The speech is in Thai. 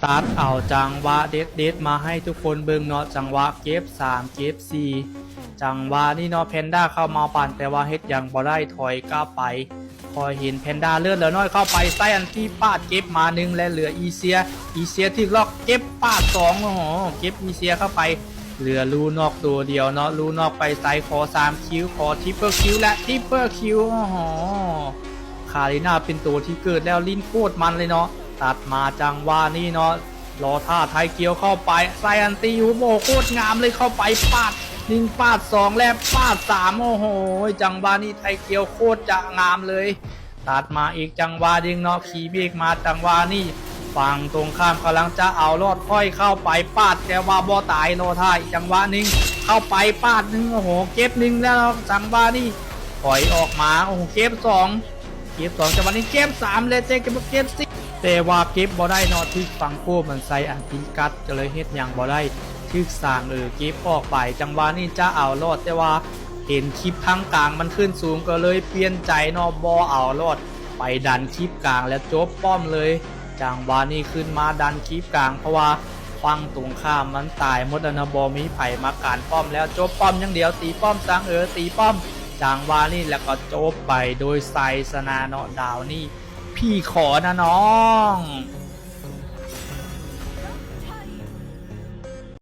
ตัดเอาจังหวะเด็ดมาให้ทุกคนเบิ่งเนาะจังหวะเก็บ3เก็บ4จังหวะนี่เนาะแพนด้าเข้ามาปั่นแต่ว่าเฮ็ดยังบ่ได้ถอยกลับไปพอเห็นแพนด้าเลือดเหลือน้อยเข้าไปไซอันที่ปาดเก็บมา1และเหลืออีเซียที่ล็อกเก็บปาด2โอ้โหเก็บอีเซียเข้าไปเหลือลูนอกตัวเดียวเนาะลูนอกไปไซขอ3คิวขอทริปเปิลคิวและทริปเปิลคิวโอ้โหคาริน่าเป็นตัวที่เกิดแล้วลิ้นโคตรมันเลยเนาะตัดมาจังหวะนี้เนาะรอท่าไทยเกียวเข้าไปไซอันตีหูโบโคตรงามเลยเข้าไปปาด1ปาด2และปาด3โอ้โหจังหวะนี้ไทยเกียวโคตรจะงามเลยตัดมาอีกจังหวะดึงเนาะขี่เบรกมาจังหวะนี้ฝั่งตรงข้ามกำลังจะเอาลอดค่อยเข้าไปปาดแต่ว่าบ่ตายโนท่าอีกจังหวะนึงเข้าไปปาด1โอ้โหเก็บ1แล้วจังหวะนี้ถอยออกมาโอ้โหเก็บ2จังหวะนี้เก็บ3เลยเจ๊เก็บ4แต่ว่าเก็บบ่ได้เนาะที่ฝั่งโก้มันใส่อันติกัดจะเลยเฮ็ดหยังบ่ได้ทึกสร้างเก็บออกไปจังหวะนี้จะเอารอดแต่ว่าเห็นคลิปทางกลางมันขึ้นสูงก็เลยเปลี่ยนใจเนาะบ่เอารอดไปดันคลิปกลางแล้วจบป้อมเลยจังหวะนี้ขึ้นมาดันคลิปกลางเพราะว่าฝั่งตรงข้ามมันตายหมดนะบ่มีไผมาการป้อมแล้วจบป้อมอย่างเดียวตีป้อมสร้างตีป้อมจังหวะนี้แล้วก็จบไปโดยไซสนาเนาะดาวนี่พี่ขอนะน้อง